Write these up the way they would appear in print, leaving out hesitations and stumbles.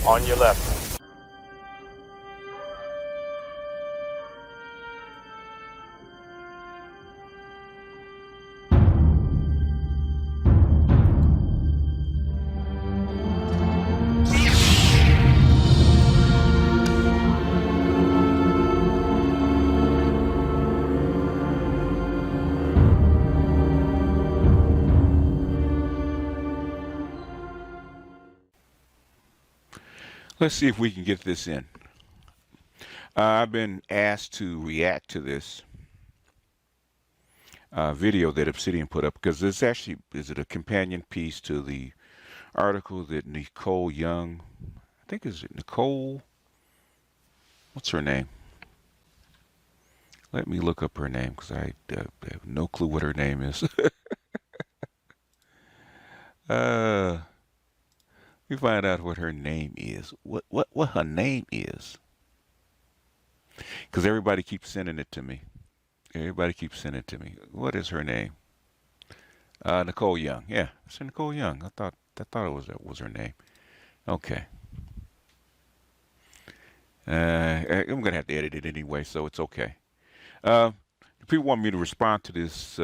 On your left. Let's see if we can get this in. I've been asked to react to this video that Obsidian put up because this actually is it a companion piece to the article that Nicole Young, I think is it Nicole? What's her name? Let me look up her name because I have no clue what her name is. We find out what her name is. What her name is? Because everybody keeps sending it to me. Everybody keeps sending it to me. What is her name? Nicole Young. Yeah, it's Nicole Young. I thought it was her name. Okay. I'm gonna have to edit it anyway, so it's okay. People want me to respond to this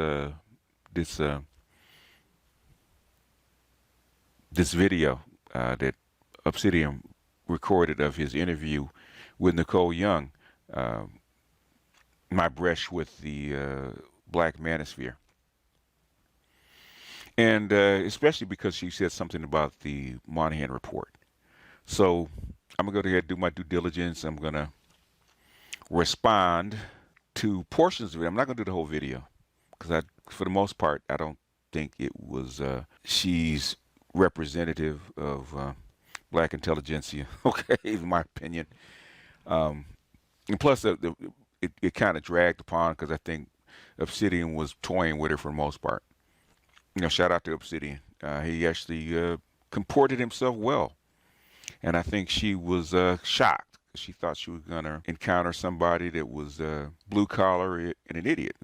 video that Obsidian recorded of his interview with Nicole Young, my brush with the Black Manosphere. And especially because she said something about the Moynihan report. So I'm going to go ahead and do my due diligence. I'm going to respond to portions of it. I'm not going to do the whole video because for the most part, I don't think it was, she's representative of black intelligentsia, okay, in my opinion. And plus, it kind of dragged upon because I think Obsidian was toying with her for the most part. You know, shout out to Obsidian. He actually comported himself well. And I think she was shocked. She thought she was going to encounter somebody that was blue collar and an idiot.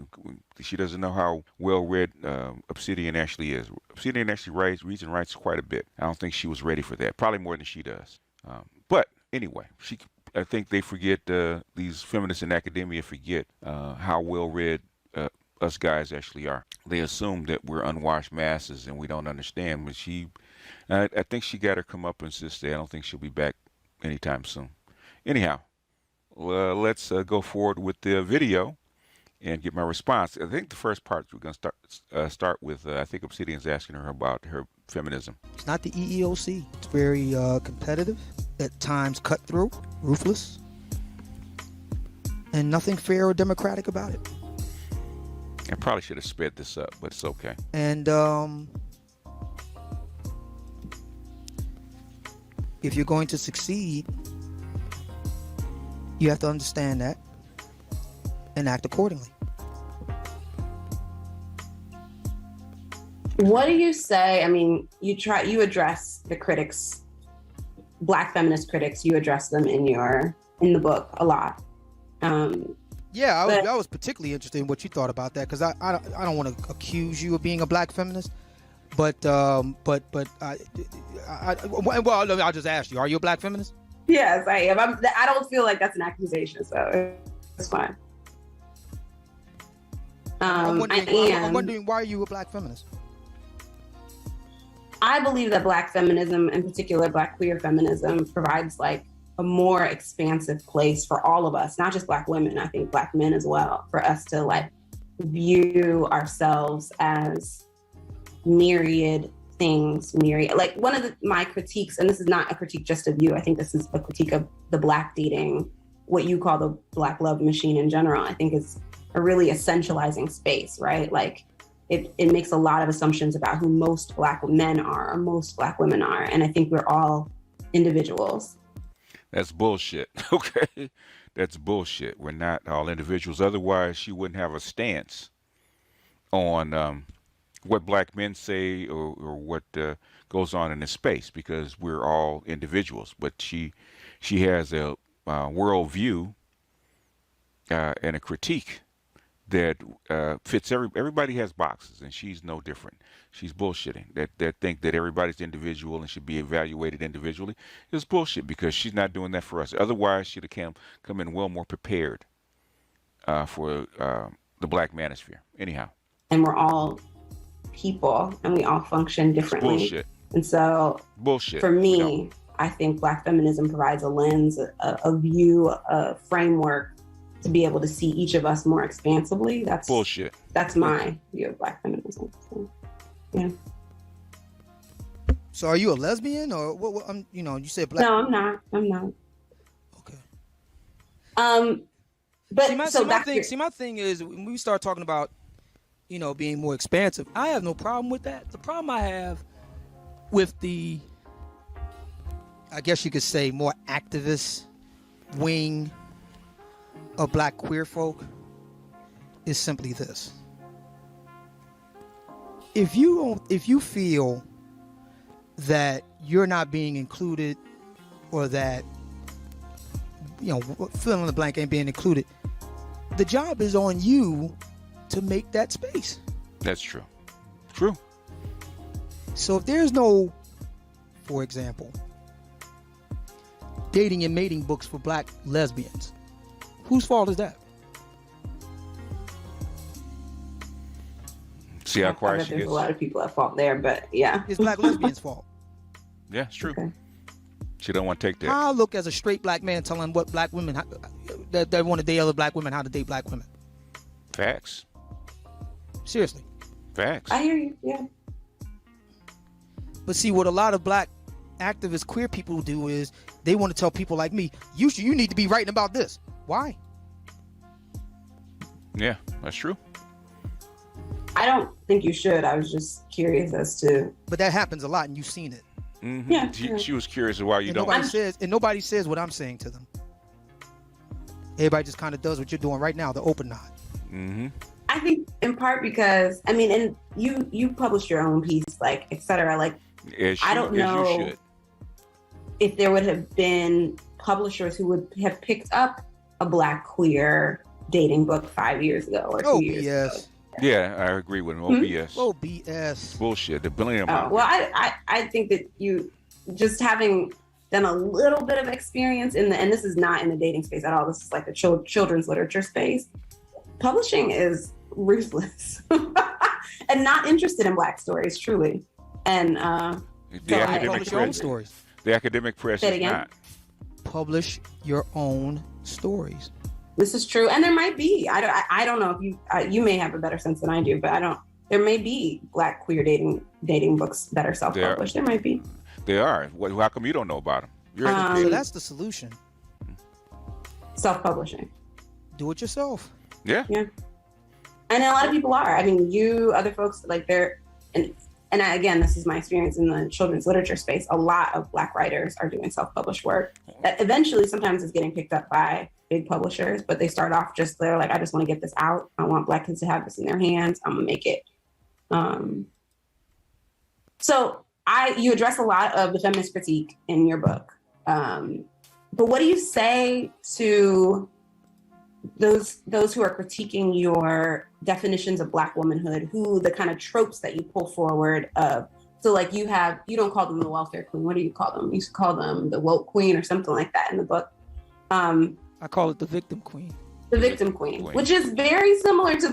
She doesn't know how well read Obsidian actually is. Obsidian actually reads and writes quite a bit. I don't think she was ready for that. Probably more than she does. But anyway, I think they forget, these feminists in academia forget how well read us guys actually are. They assume that we're unwashed masses and we don't understand. But I think she got her comeuppance this day. I don't think she'll be back anytime soon. Anyhow, let's go forward with the video and get my response. I think the first part we're going to start with, I think Obsidian's asking her about her feminism. It's not the EEOC. It's very competitive, at times cutthroat, ruthless, and nothing fair or democratic about it. I probably should have sped this up, but it's okay. And if you're going to succeed, you have to understand that and act accordingly. What do you say? I mean, you address the critics, Black feminist critics. You address them in the book a lot. Yeah, I was particularly interested in what you thought about that because I don't want to accuse you of being a black feminist, but well, I'll just ask you: are you a black feminist? Yes, I am. I don't feel like that's an accusation, so it's fine. I'm wondering why are you a black feminist? I believe that Black feminism, in particular Black queer feminism, provides like a more expansive place for all of us, not just Black women, I think Black men as well, for us to like view ourselves as myriad things, like one of my critiques, and this is not a critique just of you, I think this is a critique of the Black dating, what you call the Black love machine in general, I think is a really essentializing space, right? Like it makes a lot of assumptions about who most Black men are or most Black women are. And I think we're all individuals. That's bullshit, okay? That's bullshit. We're not all individuals. Otherwise, she wouldn't have a stance on what Black men say or what goes on in this space, because we're all individuals. But she has a worldview and a critique that fits everybody has boxes, and she's no different. She's bullshitting. That think that everybody's individual and should be evaluated individually is bullshit, because she's not doing that for us. Otherwise, she'd have come in well more prepared for the Black Manosphere. Anyhow. And we're all people, and we all function differently. Bullshit. And so, Bullshit. for me, I think Black feminism provides a lens, a view, a framework to be able to see each of us more expansively. That's bullshit. That's my view of Black feminism. So, yeah. So are you a lesbian, or what? You said Black. No, I'm not. Okay. But my thing is, when we start talking about, being more expansive, I have no problem with that. The problem I have with the, I guess you could say, more activist wing of Black queer folk is simply this. If you feel that you're not being included, or that, fill in the blank ain't being included, the job is on you to make that space. That's true. True. So if there's no, for example, dating and mating books for Black lesbians, whose fault is that? See how quiet she there's gets? a lot of people at fault there, but yeah. It's Black lesbians' fault. Yeah, it's true. Okay. She don't want to take that. I look as a straight Black man telling what Black women that they want to date other Black women, how to date Black women. Facts. Seriously. Facts. I hear you. Yeah. But see, what a lot of Black activist queer people do is they want to tell people like me, you need to be writing about this. Why? Yeah, that's true. I don't think you should. I was just curious as to. But that happens a lot, and you've seen it. Mm-hmm. Yeah, She was curious of why you And don't. nobody says what I'm saying to them. Everybody just kind of does what you're doing right now, the open nod. Mm-hmm. I think in part because and you published your own piece, like, etc. Like, I don't know if there would have been publishers who would have picked up a Black queer dating book 5 years ago or 2 years ago. Yeah, I agree with him. OBS. OBS. Bullshit. The billion. Well, I think that you just having done a little bit of experience and this is not in the dating space at all. This is like the children's literature space. Publishing is ruthless and not interested in Black stories, truly. And Publish your own stories. The academic press is not. Publish your own stories. This is true, and there might be. I don't know if you may have a better sense than I do, but there may be Black queer dating books that are self-published. There might be. They are. How come you don't know about them? So that's the solution. Self-publishing. Do it yourself. Yeah. Yeah. And a lot of people are. I mean, other folks, like and again, this is my experience in the children's literature space. A lot of Black writers are doing self-published work that eventually sometimes is getting picked up by big publishers, but they start off they're like, I just want to get this out. I want Black kids to have this in their hands. I'm gonna make it. So you address a lot of the feminist critique in your book. But what do you say to those who are critiquing your definitions of Black womanhood, the kind of tropes that you pull forward of? So like you don't call them the welfare queen. What do you call them? You used to call them the woke queen or something like that in the book. I call it the victim queen. The victim queen, which is very similar to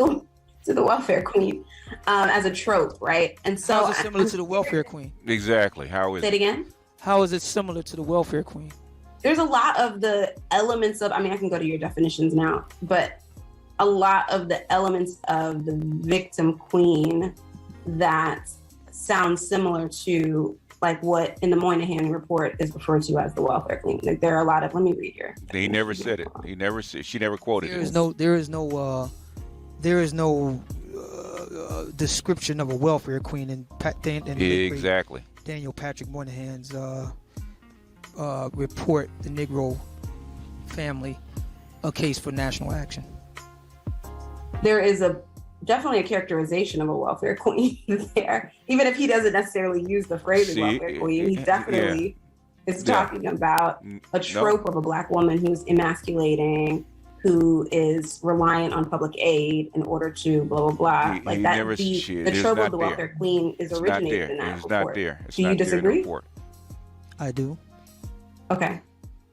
the welfare queen as a trope, right? And so how is it similar to the welfare queen? Exactly. How is it? Say it again. How is it similar to the welfare queen? There's a lot of the elements of, I can go to your definitions now, but a lot of the elements of the victim queen that sound similar to like what in the Moynihan report is referred to as the welfare queen. Like there are a lot of, let me read here. He never said it. She never quoted it. There is no description of a welfare queen in exactly Daniel Patrick Moynihan's report, The Negro Family, A Case for National Action. There is definitely a characterization of a welfare queen there, even if he doesn't necessarily use the phrase welfare queen. He definitely is talking about a trope of a Black woman who's emasculating who is reliant on public aid in order to blah blah blah. He Like that, never. the It is trope not of the there. welfare queen is It's not originated there. in that It's report. not there. It's Do you not there in the disagree? report. I do. Okay.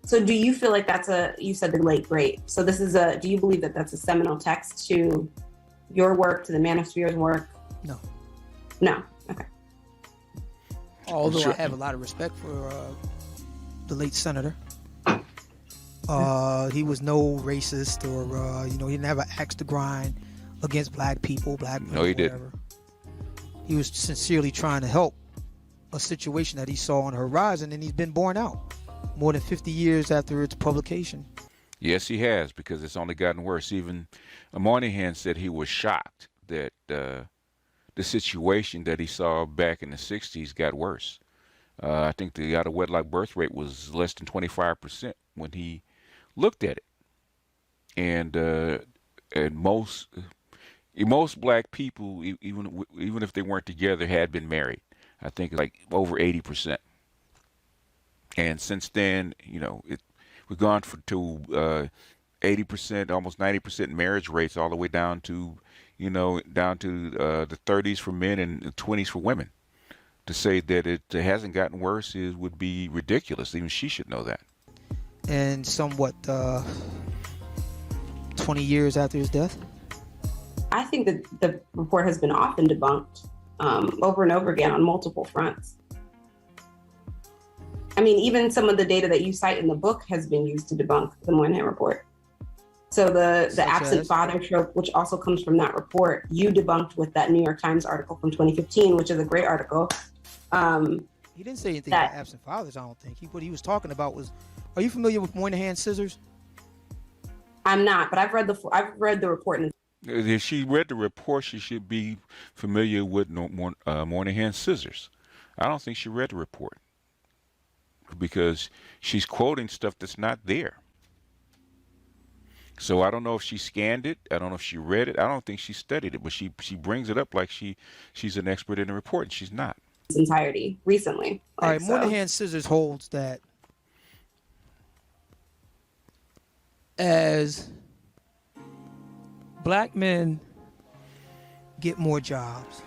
So do you feel like that's you said the late great. So this is do you believe that that's a seminal text to your work, to the Manosphere's work? No. No. Okay. Although Sure. I have a lot of respect for the late senator. He was no racist or, he didn't have an axe to grind against black people, black women, No, he whatever. He was sincerely trying to help a situation that he saw on the horizon, and he's been borne out more than 50 years after its publication. Yes, he has, because it's only gotten worse. Even Moynihan said he was shocked that the situation that he saw back in the 60s got worse. I think the out of wedlock birth rate was less than 25% when he looked at it. And most black people, even if they weren't together, had been married. I think like over 80%. And since then, we've gone to 80%, almost 90% marriage rates, all the way down to the 30s for men and the 20s for women. To say that it hasn't gotten worse would be ridiculous. Even she should know that. And somewhat 20 years after his death? I think that the report has been often debunked over and over again on multiple fronts. I mean, even some of the data that you cite in the book has been used to debunk the Moynihan report. So the absent father trope, which also comes from that report, you debunked with that New York Times article from 2015, which is a great article. He didn't say anything about absent fathers, I don't think. What he was talking about was, are you familiar with Moynihan scissors? I'm not, but I've read the report. If she read the report, she should be familiar with Moynihan scissors. I don't think she read the report because she's quoting stuff that's not there. So I don't know if she scanned it. I don't know if she read it. I don't think she studied it, but she brings it up like she's an expert in the report, and she's not. Its entirety recently. All right, Moynihan scissors holds that as black men get more jobs,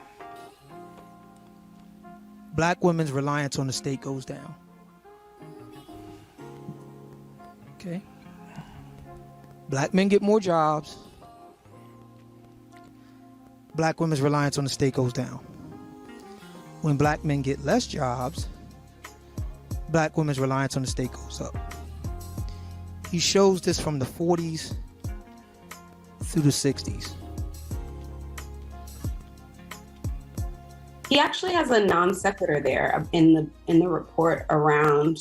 black women's reliance on the state goes down. Okay? Black men get more jobs, black women's reliance on the state goes down. When black men get less jobs, black women's reliance on the state goes up. He shows this from the 40s through the 60s. He actually has a non sequitur there in the report around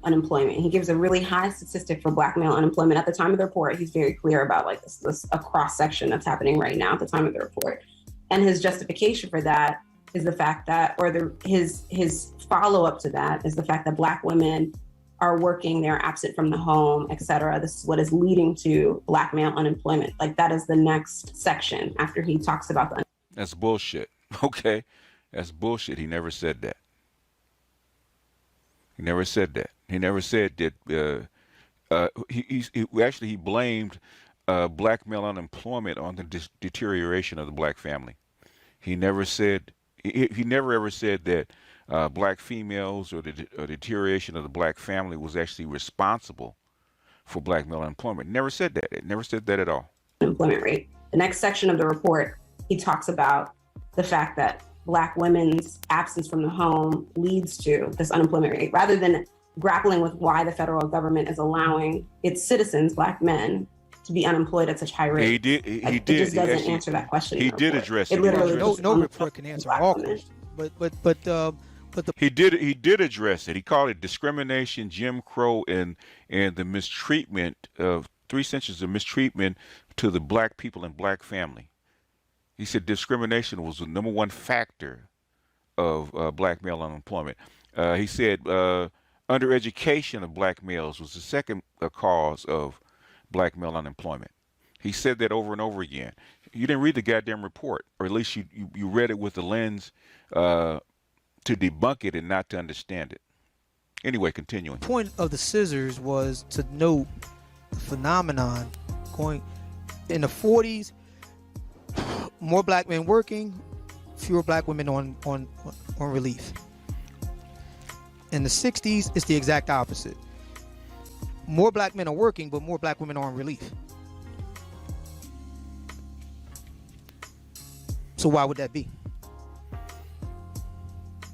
unemployment. He gives a really high statistic for black male unemployment. At the time of the report, he's very clear about like this a cross section that's happening right now at the time of the report. And his justification for that is the fact that, his follow up to that is the fact that black women are working, they're absent from the home, etc. This is what is leading to black male unemployment. Like that is the next section after he talks about the. That's bullshit. Okay, that's bullshit. He never said that. He never said that. He never said that. He blamed black male unemployment on the deterioration of the black family. He never said. He never ever said that black females or the deterioration of the black family was actually responsible for black male unemployment. Never said that. It never said that at all. Unemployment rate. The next section of the report, he talks about the fact that black women's absence from the home leads to this unemployment rate, rather than grappling with why the federal government is allowing its citizens, black men, to be unemployed at such high rates. He did. It just doesn't answer that question. He did address it. It literally no report can answer all questions. But he did address it. He called it discrimination, Jim Crow, and the mistreatment of 3 centuries of mistreatment to the black people and black family. He said discrimination was the number one factor of black male unemployment. He said undereducation of black males was the second cause of black male unemployment. He said that over and over again. You didn't read the goddamn report, or at least you read it with the lens to debunk it and not to understand it. Anyway, continuing. The point of the scissors was to note phenomenon going in the 40s. More black men working, fewer black women on relief. In the 60s, it's the exact opposite. More black men are working, but more black women are on relief. So why would that be?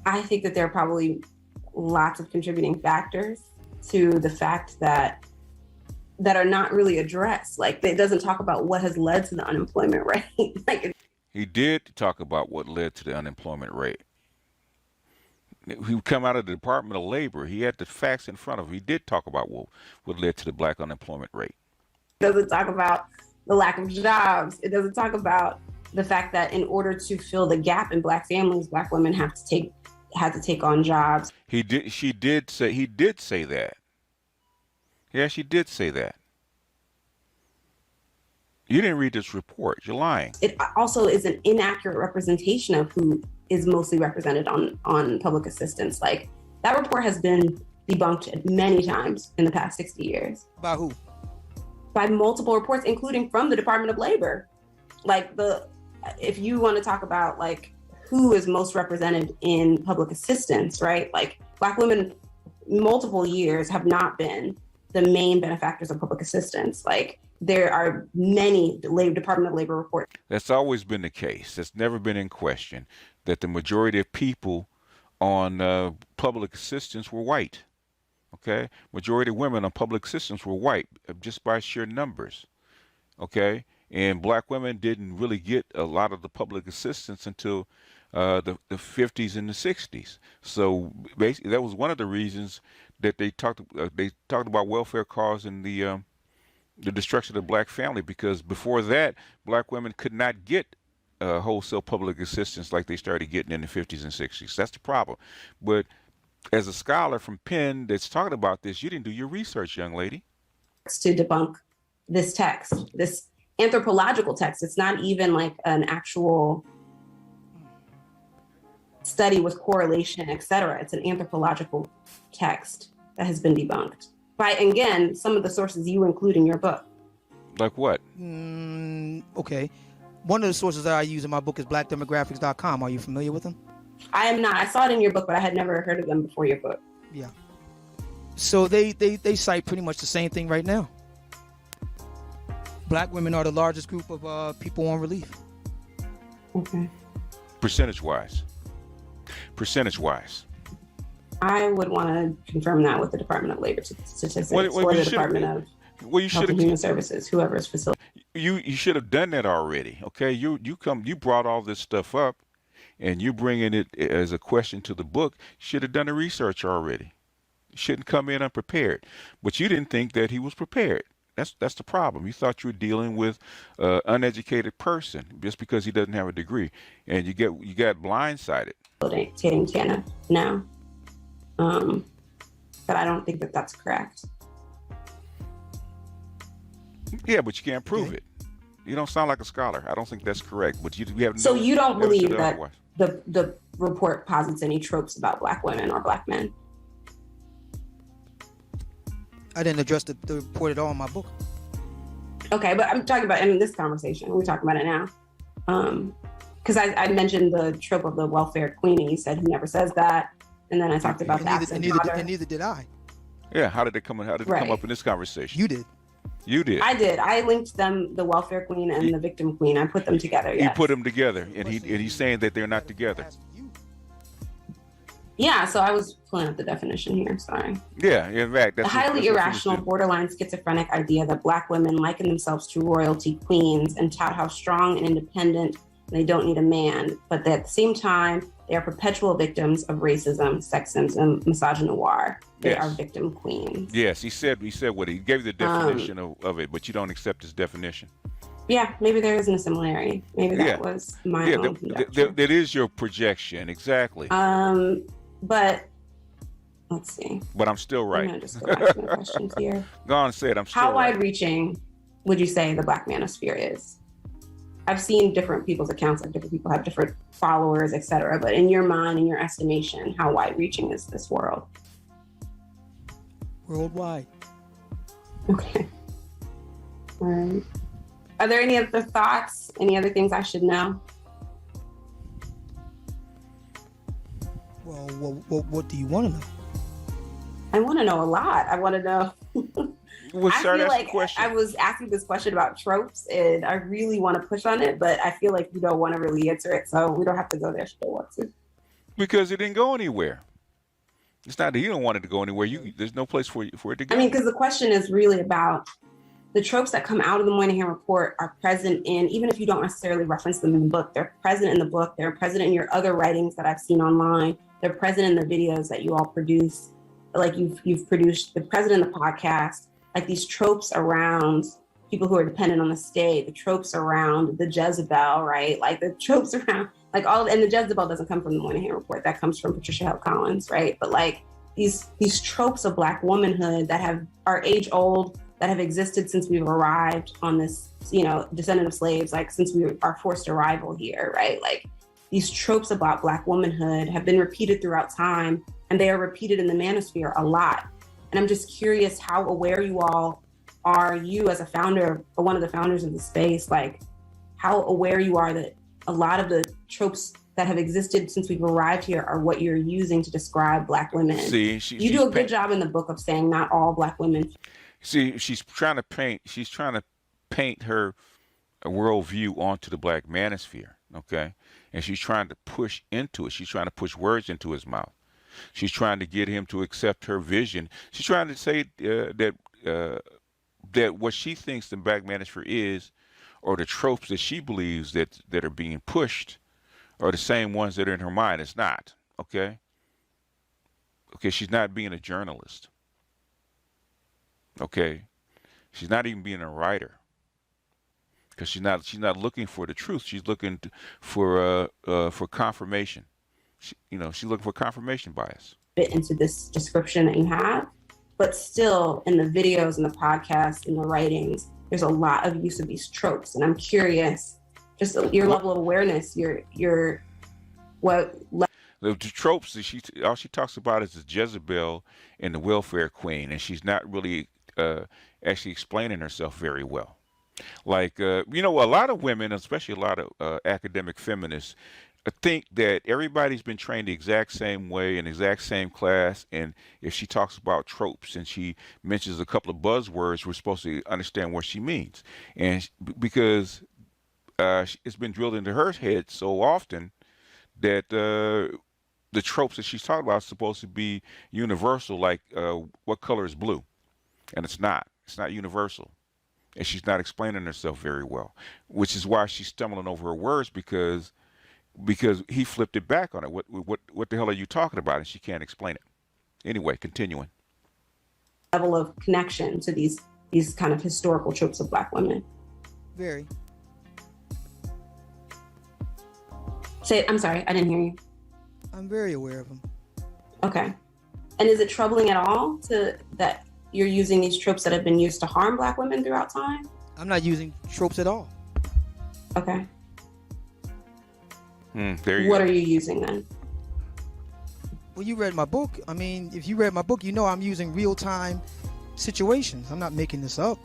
I think that there are probably lots of contributing factors to the fact that are not really addressed. Like, it doesn't talk about what has led to the unemployment rate. Like, He did talk about what led to the unemployment rate. He come out of the Department of Labor. He had the facts in front of him. He did talk about what led to the black unemployment rate. It doesn't talk about the lack of jobs. It doesn't talk about the fact that in order to fill the gap in black families, black women had to take on jobs. He did say that. Yeah, she did say that. You didn't read this report. You're lying. It also is an inaccurate representation of who is mostly represented on public assistance. Like, that report has been debunked many times in the past 60 years. By who? By multiple reports, including from the Department of Labor. Like, if you want to talk about like who is most represented in public assistance, right? Like, black women multiple years have not been the main benefactors of public assistance. Like, there are many Department of Labor reports. That's always been the case. That's never been in question, that the majority of people on public assistance were white. Okay? Majority of women on public assistance were white, just by sheer numbers. Okay? And black women didn't really get a lot of the public assistance until the 50s and the 60s. So basically, that was one of the reasons that they talked about welfare causing the destruction of the black family, because before that, black women could not get wholesale public assistance like they started getting in the 50s and 60s. That's the problem. But as a scholar from Penn that's talking about this, you didn't do your research, young lady. To debunk this text, this anthropological text. It's not even like an actual study with correlation, et cetera. It's an anthropological text that has been debunked by, again, some of the sources you include in your book. Like what? Okay. One of the sources that I use in my book is blackdemographics.com. Are you familiar with them? I am not. I saw it in your book, but I had never heard of them before your book. Yeah. So they cite pretty much the same thing right now. Black women are the largest group of people on relief. Okay. Percentage-wise. I would want to confirm that with the Department of Labor Statistics or the Department of Health and Human Services, whoever's facility. You should have done that already. Okay, you brought all this stuff up, and you bringing it as a question to the book. Should have done the research already. Shouldn't come in unprepared. But you didn't think that he was prepared. That's the problem. You thought you were dealing with an uneducated person just because he doesn't have a degree, and you got blindsided. Tana now, but I don't think that that's correct. Yeah, but you can't prove it. You don't sound like a scholar. I don't think that's correct. But you have. So you don't believe that the report posits any tropes about black women or black men? I didn't address the report at all in my book. Okay, but I'm talking about in this conversation. We're talking about it now. Because I mentioned the trope of the welfare queen, and you said he never says that. And then I talked about that. And neither did I. Yeah, how did it come up in this conversation? You did. You did. I did. I linked them, the welfare queen and the victim queen. I put them together. Yes. You put them together, and he's saying that they're not together. Yeah, so I was pulling up the definition here. Sorry. Yeah, in fact, that's the highly irrational, borderline schizophrenic idea that black women liken themselves to royalty queens and tout how strong and independent they don't need a man, but at the same time, they are perpetual victims of racism, sexism, misogynoir. They are victim queens. Yes, he said what he gave the definition of it, but you don't accept his definition. Yeah, maybe there isn't a similarity. Maybe that was my own conjecture. That is your projection, exactly. But let's see. But I'm still right. I'm gonna just go back to the questions here. Go on and say it. I'm still How right. wide-reaching would you say the Black Manosphere is? I've seen different people's accounts, like different people have different followers, etc. But in your mind, in your estimation, how wide-reaching is this world? Worldwide. Okay. All right. Are there any other thoughts? Any other things I should know? Well, what do you want to know? I want to know a lot. I want to know. We'll I start feel asking like questions. I was asking this question about tropes, and I really want to push on it, but I feel like you don't want to really answer it, so we don't have to go there. Should I want to? Because it didn't go anywhere. It's not that you don't want it to go anywhere. There's no place for it to go. I mean, because the question is really about the tropes that come out of the Moynihan report are present in, even if you don't necessarily reference them in the book, they're present in the book. They're present in your other writings that I've seen online. They're present in the videos that you all produce, like you've produced. They're present in the podcast. Like these tropes around people who are dependent on the state, the tropes around the Jezebel, right? Like the tropes around, like and the Jezebel doesn't come from the Moynihan report. That comes from Patricia Hill Collins, right? But like these tropes of Black womanhood that are age old, that have existed since we've arrived on this, descendant of slaves, like since our forced arrival here, right? Like these tropes about Black womanhood have been repeated throughout time, and they are repeated in the Manosphere a lot. And I'm just curious how aware you all are, you as a founder, or one of the founders of the space, like how aware you are that a lot of the tropes that have existed since we've arrived here are what you're using to describe Black women. See, you do a good job in the book of saying not all Black women. See, she's trying to paint her worldview onto the Black manosphere, okay? And she's trying to push into it. She's trying to push words into his mouth. She's trying to get him to accept her vision. She's trying to say that what she thinks the Black manosphere is, or the tropes that she believes that are being pushed, are the same ones that are in her mind. It's not, okay? Okay, she's not being a journalist. Okay, she's not even being a writer, because she's not looking for the truth. She's looking for confirmation. She's looking for confirmation bias. Fit into this description that you have, but still in the videos and the podcasts and the writings, there's a lot of use of these tropes, and I'm curious, just your level of awareness, The tropes that all she talks about is the Jezebel and the welfare queen, and she's not really actually explaining herself very well. Like, a lot of women, especially a lot of academic feminists, think that everybody's been trained the exact same way in the exact same class, and if she talks about tropes and she mentions a couple of buzzwords, we're supposed to understand what she means. And because it's been drilled into her head so often that the tropes that she's talking about are supposed to be universal, like what color is blue? And it's not. It's not universal. And she's not explaining herself very well, which is why she's stumbling over her words, because he flipped it back on her. What the hell are you talking about? And she can't explain it. Anyway, continuing. level of connection to these kind of historical tropes of Black women. Very. I'm sorry, I didn't hear you. I'm very aware of them. Okay. And is it troubling at all that you're using these tropes that have been used to harm Black women throughout time? I'm not using tropes at all. Okay. There you What go. are you using then? Well, you read my book. I mean, if you read my book, you know I'm using real-time situations. I'm not making this up.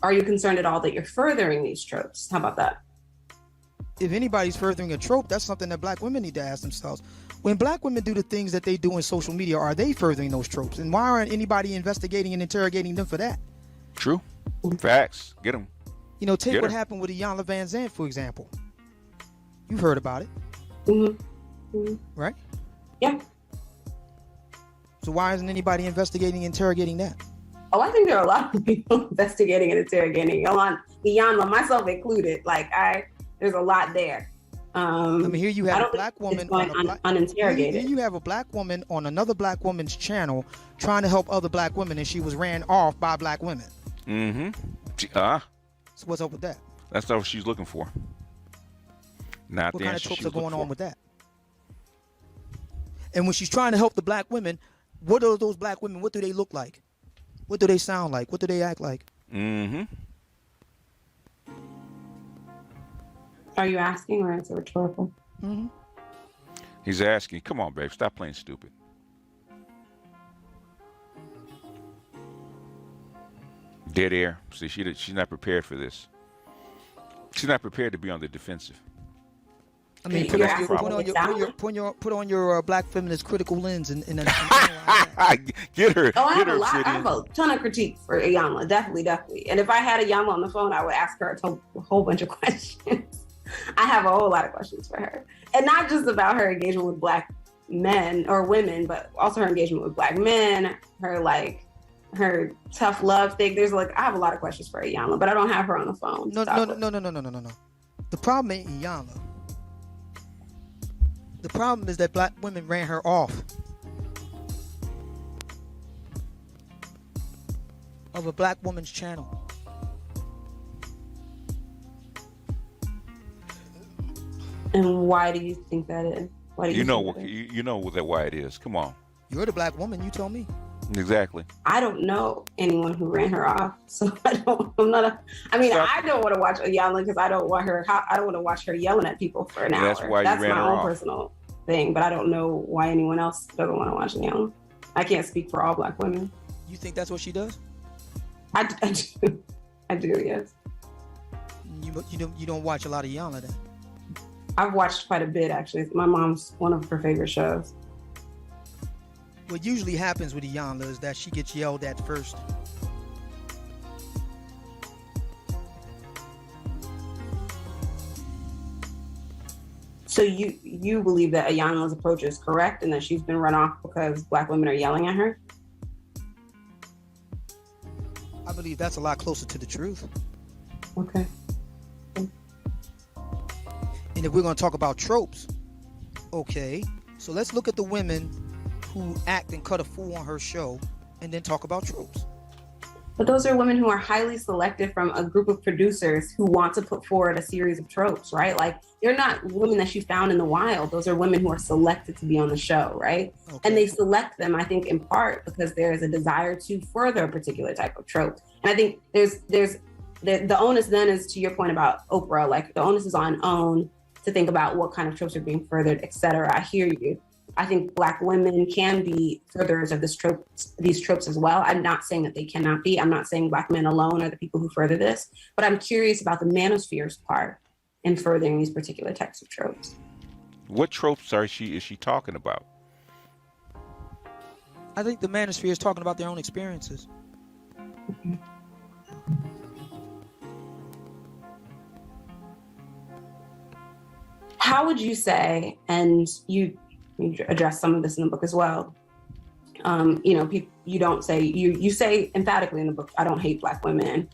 Are you concerned at all that you're furthering these tropes? How about that? If anybody's furthering a trope, that's something that Black women need to ask themselves. When Black women do the things that they do in social media, are they furthering those tropes? And why aren't anybody investigating and interrogating them for that? True. Facts. Get them. Take Get what her. happened with Iyanla Van Zandt, for example. You've heard about it, Mm-hmm. right? Yeah. So why isn't anybody investigating and interrogating that? Oh, I think there are a lot of people investigating and interrogating Iyanla, myself included. There's a lot there. I mean, here you have a Black woman it's going uninterrogated. Here you have a Black woman on another Black woman's channel trying to help other Black women, and she was ran off by Black women. So what's up with that? That's not what she's looking for. Not What the kind of answer tropes she's are going looking on for. with that? And when she's trying to help the Black women, what are those Black women? What do they look like? What do they sound like? What do they act like? Are you asking, or is it rhetorical? He's asking, come on, babe, stop playing stupid. Dead air. See, she's not prepared for this. She's not prepared to be on the defensive. I mean, You're asking put what on it your sounds like? put on your black feminist critical lens and Get her. Oh, I Get have a her, lot. I Obsidian. have a ton of critiques for Iyanla, definitely. And if I had Iyanla on the phone, I would ask her a whole bunch of questions. I have a whole lot of questions for her, and not just about her engagement with black men or women, but also her engagement with black men. Her tough love thing. I have a lot of questions for Iyanla, but I don't have her on the phone. No. The problem ain't Iyanla. The problem is that black women ran her off of a black woman's channel. And why do you think that is? Why do You know think what? that is? You know why it is. Come on. You're the black woman. You tell me. Exactly. I don't know anyone who ran her off, so I don't want to watch Iyanla because I don't want to watch her yelling at people for an hour. That's why you ran my her own off. personal thing, but I don't know why anyone else doesn't want to watch Iyanla. I can't speak for all black women. You think that's what she does? I do. I do, yes. You don't watch a lot of Iyanla then. I've watched quite a bit, actually. My mom's one of her favorite shows. What usually happens with Iyanla is that she gets yelled at first. So you believe that Iyanla's approach is correct and that she's been run off because black women are yelling at her? I believe that's a lot closer to the truth. Okay. And if we're going to talk about tropes, okay, so let's look at the women who act and cut a fool on her show and then talk about tropes. But those are women who are highly selected from a group of producers who want to put forward a series of tropes, right? Like, they're not women that you found in the wild. Those are women who are selected to be on the show, right? Okay. And they select them, I think, in part because there is a desire to further a particular type of trope. And I think the onus then is, to your point about Oprah, like the onus is on OWN to think about what kind of tropes are being furthered, et cetera. I hear you. I think black women can be furtherers of these tropes as well. I'm not saying that they cannot be. I'm not saying black men alone are the people who further this, but I'm curious about the manosphere's part in furthering these particular types of tropes. What tropes is she talking about? I think the manosphere is talking about their own experiences. Mm-hmm. How would you say, and you address some of this in the book as well, you don't say, you say emphatically in the book, I don't hate black women.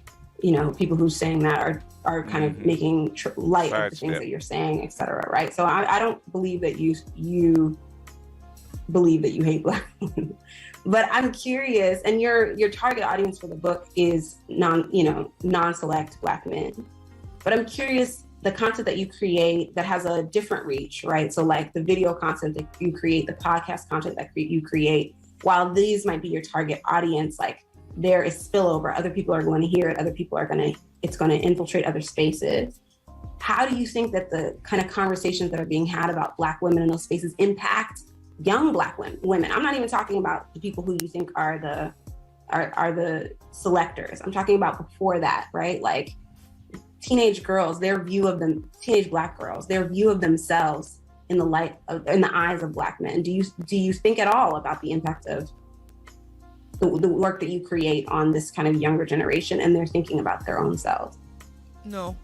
People who saying that are kind of making light of the things that you're saying, et cetera, right? So I don't believe that you believe that you hate black women. But I'm curious, and your target audience for the book is non-select black men. But I'm curious, the content that you create that has a different reach, right? So like the video content that you create, the podcast content that you create, while these might be your target audience, like there is spillover. Other people are going to hear it. It's going to infiltrate other spaces. How do you think that the kind of conversations that are being had about black women in those spaces impact young black women? I'm not even talking about the people who you think are the selectors. I'm talking about before that, right? Like teenage girls, teenage black girls, their view of themselves in the eyes of black men. Do you think at all about the impact of the work that you create on this kind of younger generation and they're thinking about their own selves? No.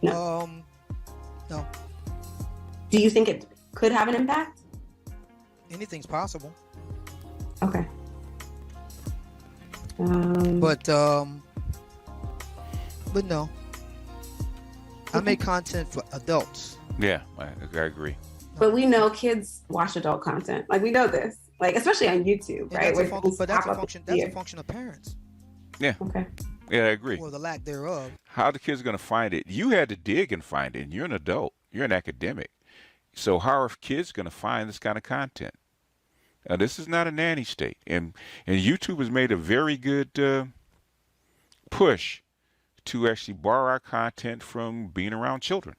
No. No. Do you think it could have an impact? Anything's possible. Okay. But no. I make content for adults. Yeah, I agree. But we know kids watch adult content. Like, we know this. Like, especially on YouTube, right? That's a function of parents. Yeah. Okay. Yeah, I agree. Or the lack thereof. How the kids going to find it? You had to dig and find it. And you're an adult. You're an academic. So how are kids going to find this kind of content? Now, this is not a nanny state. And YouTube has made a very good push to actually borrow our content from being around children.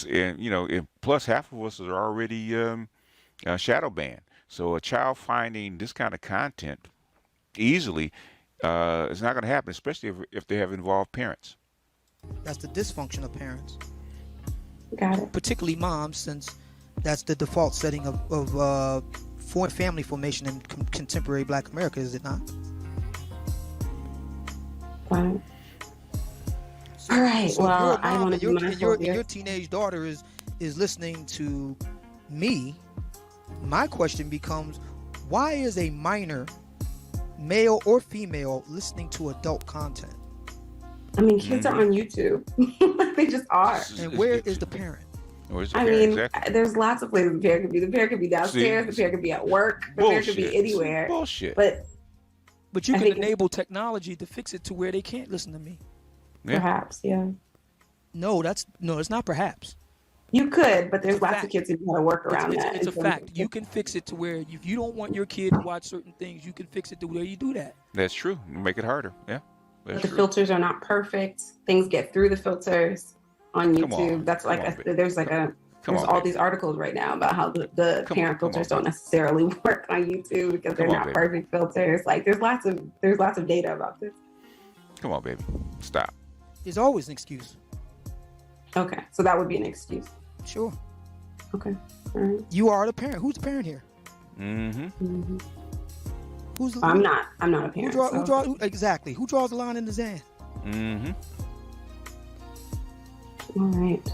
And plus half of us are already shadow banned. So a child finding this kind of content easily, it's not going to happen, especially if they have involved parents. That's the dysfunction of parents, Got it. particularly moms, since that's the default setting of foreign family formation in contemporary Black America, is it not? Wow. All right. So Well, if you're a I mom want and to be mindful of your teenage daughter is listening to me, my question becomes, why is a minor, male or female, listening to adult content? I mean, kids are on YouTube. They just are. And where is the parent? Where's the I parent? mean, Exactly. there's lots of places the parent could be. The parent could be downstairs. See? The parent could be at work. The parent could be Bullshit. anywhere. Bullshit. But you I can think enable technology to fix it to where they can't listen to me. Yeah. perhaps, yeah. No, it's not perhaps. You could, but there's It's a lots fact. of kids who know how to work around that. It's a in terms fact. of- You can fix it to where if you don't want your kid to watch certain things, you can fix it to where you do that. That's true. Make it harder. Yeah. But That's the true. filters are not perfect. Things get through the filters on Come YouTube. on. That's like Come on, baby. there's like Come there's on, all baby. these articles right now about how the Come parent on, filters baby. don't necessarily work on YouTube because they're Come on, not baby. perfect filters. Like there's lots of data about this. Come on, baby. Stop. There's always an excuse. Okay, so that would be an excuse. Sure. Okay, all right. You are the parent. Who's the parent here? Mm-hmm. Mm-hmm. Who's the I'm not a who parent. exactly? Who draws the line in the sand? Mm-hmm. All right.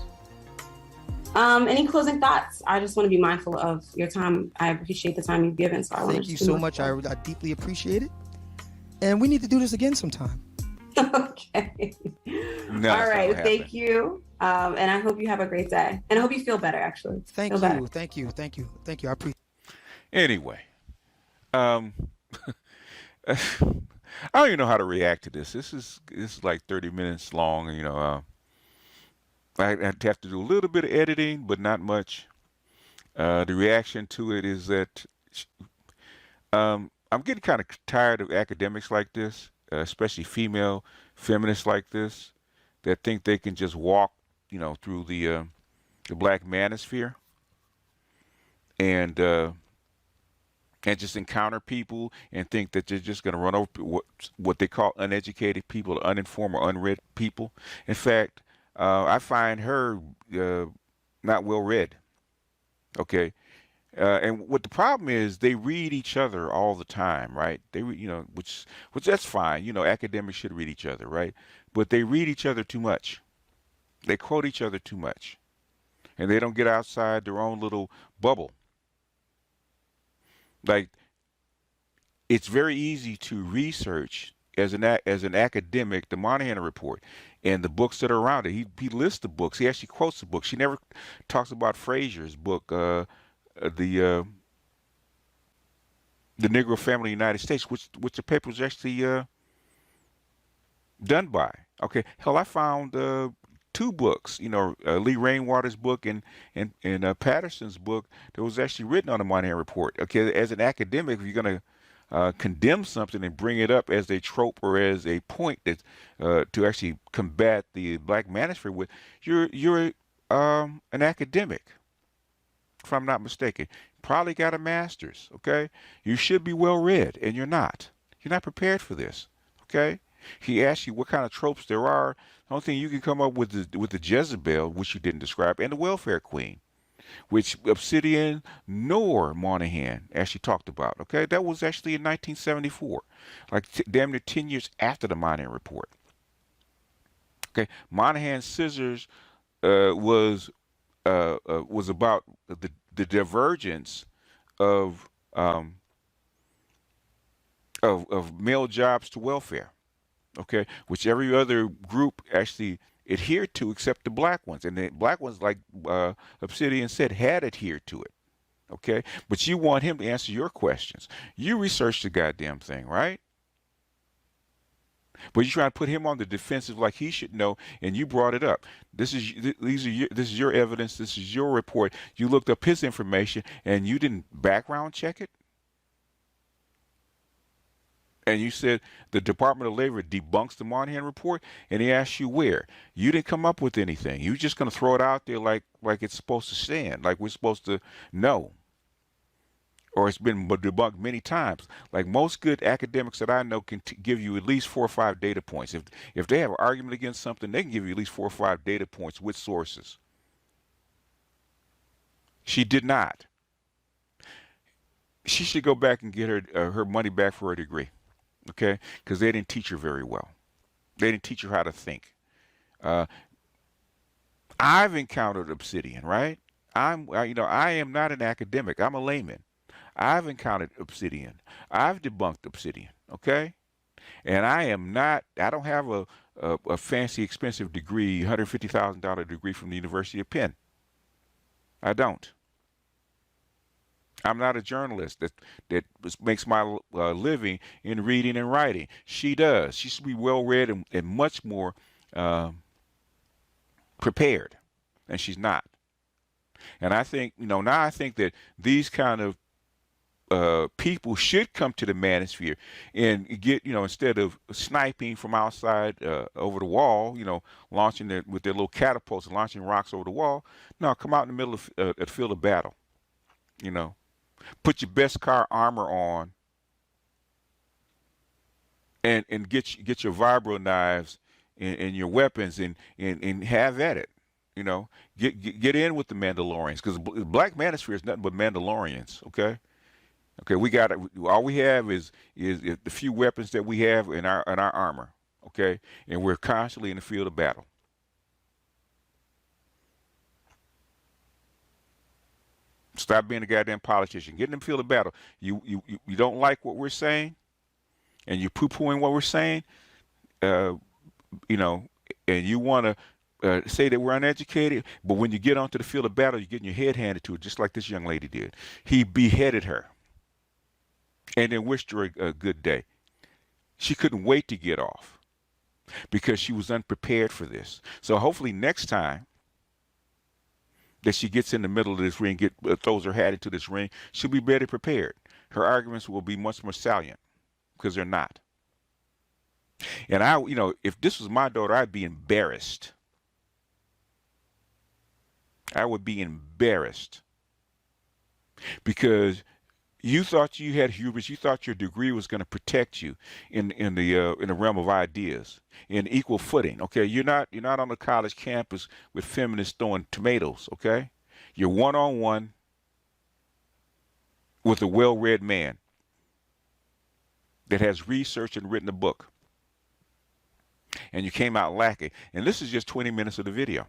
Any closing thoughts? I just want to be mindful of your time. I appreciate the time you've given. So I want Thank to you just be so much. I mindful. deeply appreciate it. And we need to do this again sometime. Okay. No, All it's right. not gonna Thank happen. you. And I hope you have a great day. And I hope you feel better, actually. Thank Feel better. you. Thank you. Thank you. Thank you. I appreciate Anyway, I don't even know how to react to this. This is like 30 minutes long. You know, I have to do a little bit of editing, but not much. The reaction to it is that I'm getting kind of tired of academics like this, especially female feminists like this, that think they can just walk, you know, through the black manosphere and just encounter people and think that they're just going to run over what they call uneducated people, or uninformed or unread people. In fact, I find her not well read. Okay. And what the problem is, they read each other all the time, right? You know, which that's fine. You know, academics should read each other, right? But they read each other too much. They quote each other too much, and they don't get outside their own little bubble. Like, it's very easy to research as an academic the Moynihan report and the books that are around it. He lists the books. He actually quotes the books. She never talks about Fraser's book, the Negro Family in the United States, which the paper was actually done by. Okay, hell, I found two books. You know, Lee Rainwater's book and Patterson's book that was actually written on the Moynihan report. Okay, as an academic, if you're gonna condemn something and bring it up as a trope or as a point that to actually combat the black manosphere with, you're an academic, if I'm not mistaken. Probably got a master's. Okay, you should be well read, and you're not. You're not prepared for this. Okay. He asked you what kind of tropes there are. The only thing you can come up with the Jezebel, which you didn't describe, and the welfare queen, which Obsidian nor Moynihan actually talked about. Okay, that was actually in 1974, like damn near 10 years after the Moynihan report. Okay, Moynihan's scissors was about the divergence of male jobs to welfare. Okay, which every other group actually adhered to except the black ones. And the black ones, like Obsidian said, had adhered to it. Okay, but you want him to answer your questions. You researched the goddamn thing, right? But you try to put him on the defensive like he should know, and you brought it up. This is your evidence. This is your report. You looked up his information, and you didn't background check it. And you said the Department of Labor debunks the Moynihan report, and he asked you where. You didn't come up with anything. You're just going to throw it out there like it's supposed to stand, like we're supposed to know. or it's been debunked many times. Like most good academics that I know can give you at least 4 or 5 data points. If they have an argument against something, they can give you at least 4 or 5 data points with sources. She did not. She should go back and get her money back for her degree, okay? Because they didn't teach her very well. They didn't teach her how to think. I've encountered Obsidian, right? I am not an academic. I'm a layman. I've encountered Obsidian. I've debunked Obsidian, okay? And I don't have a fancy, expensive degree, $150,000 degree from the University of Penn. I don't. I'm not a journalist that makes my living in reading and writing. She does. She should be well read and much more prepared, and she's not. And I think, now I think that these kind of people should come to the Manosphere and get, instead of sniping from outside over the wall, launching with their little catapults and launching rocks over the wall. No, come out in the middle of the field of battle. Put your best car armor on and get your vibro knives and your weapons and have at it. Get in with the Mandalorians, because Black Manosphere is nothing but Mandalorians. Okay, we got it. All we have is the few weapons that we have in our armor. Okay, and we're constantly in the field of battle. Stop being a goddamn politician. Get in the field of battle. You don't like what we're saying, and you're poo-pooing what we're saying, and you want to say that we're uneducated, but when you get onto the field of battle, you're getting your head handed to it, just like this young lady did. He beheaded her and then wished her a good day. She couldn't wait to get off because she was unprepared for this. So hopefully next time that she gets in the middle of this ring, throws her hat into this ring, she'll be better prepared. Her arguments will be much more salient, because they're not. And if this was my daughter, I'd be embarrassed. I would be embarrassed, because you thought you had hubris. You thought your degree was going to protect you in the realm of ideas, in equal footing. Okay, you're not on the college campus with feminists throwing tomatoes. Okay, you're one-on-one with a well-read man that has researched and written a book, and you came out lacking. And this is just 20 minutes of the video.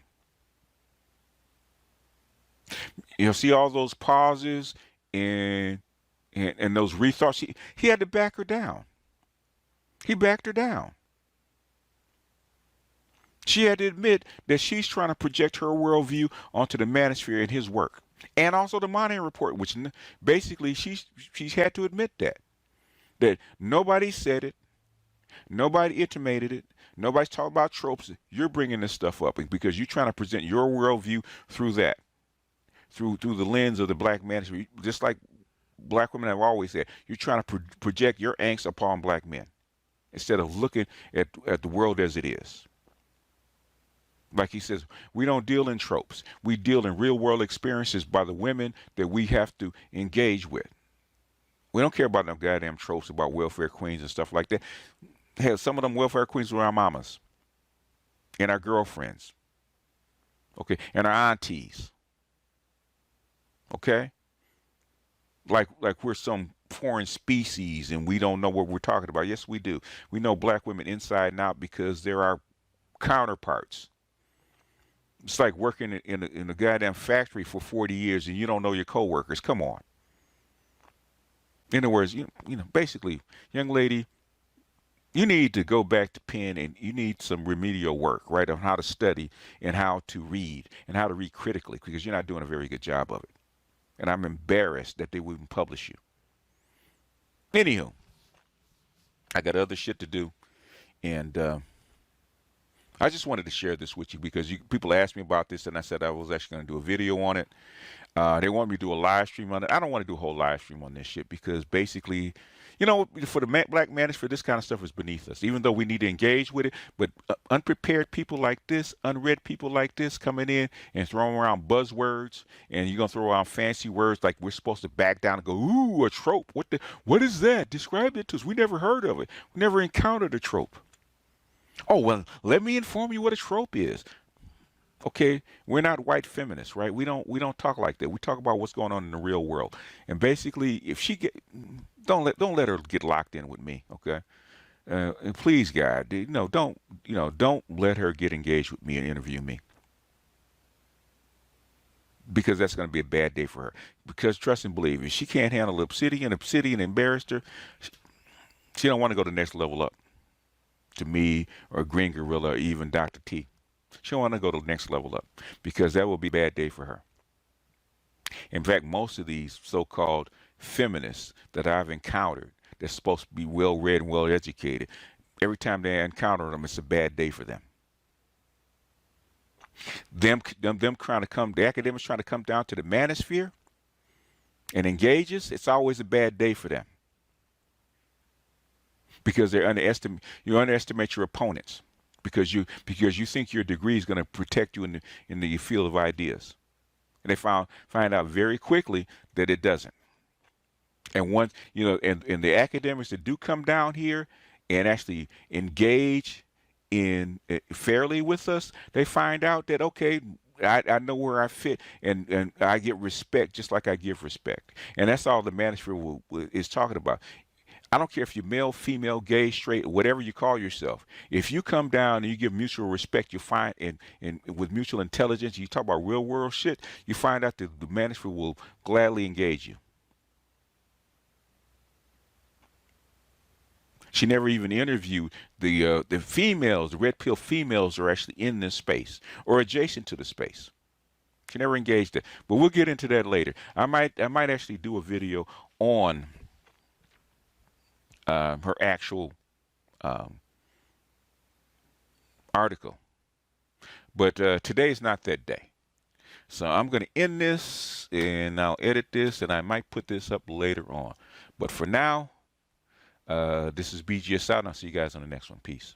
See all those pauses and those rethoughts. He had to back her down. He backed her down. She had to admit that she's trying to project her worldview onto the Manosphere and his work, and also the Moynihan report, which basically she's had to admit that nobody said it, nobody intimated it, nobody's talking about tropes. You're bringing this stuff up because you're trying to present your worldview through that, through the lens of the Black Manosphere, just like Black women have always said. You're trying to project your angst upon Black men instead of looking at the world as it is. Like he says, we don't deal in tropes. We deal in real world experiences by the women that we have to engage with. We don't care about them goddamn tropes about welfare queens and stuff like that. Hell, some of them welfare queens were our mamas and our girlfriends, okay, and our aunties, okay? Like we're some foreign species and we don't know what we're talking about. Yes, we do. We know Black women inside and out because they're our counterparts. It's like working in a goddamn factory for 40 years and you don't know your coworkers. Come on. In other words, basically, young lady, you need to go back to Penn and you need some remedial work, right, on how to study and how to read and how to read critically, because you're not doing a very good job of it. And I'm embarrassed that they wouldn't publish you. Anywho, I got other shit to do, and I just wanted to share this with you because people asked me about this, and I said I was actually going to do a video on it. They want me to do a live stream on it. I don't want to do a whole live stream on this shit because basically, for the black manosphere, this kind of stuff is beneath us. Even though we need to engage with it, but unprepared people like this, unread people like this, coming in and throwing around buzzwords, and you're gonna throw around fancy words like we're supposed to back down and go, ooh, a trope. What is that? Describe it to us. We never heard of it. We never encountered a trope. Oh well, let me inform you what a trope is. Okay, we're not white feminists, right? We don't talk like that. We talk about what's going on in the real world. And basically, if she get, don't let her get locked in with me, okay? And please, God, don't let her get engaged with me and interview me, because that's going to be a bad day for her. Because trust and believe, if she can't handle Obsidian embarrassed her, she don't want to go the next level up to me or Green Gorilla or even Dr. T. She don't want to go to the next level up because that will be a bad day for her. In fact, most of these so-called feminists that I've encountered, they're supposed to be well-read and well-educated. Every time they encounter them, it's a bad day for them. Them trying to come, the academics trying to come down to the manosphere and engage us, it's always a bad day for them because you underestimate your opponents. Because you think your degree is going to protect you in the field of ideas, and they find out very quickly that it doesn't. And once and the academics that do come down here and actually engage in fairly with us, they find out that okay, I know where I fit, and I get respect just like I give respect, and that's all the Manosphere is talking about. I don't care if you're male, female, gay, straight, whatever you call yourself. If you come down and you give mutual respect, you find, and with mutual intelligence, you talk about real world shit, you find out that the manosphere will gladly engage you. She never even interviewed the females. The red pill females are actually in this space or adjacent to the space. She never engaged it, but we'll get into that later. I might actually do a video on her actual article. But today is not that day. So I'm going to end this and I'll edit this and I might put this up later on. But for now, this is BGS out and I'll see you guys on the next one. Peace.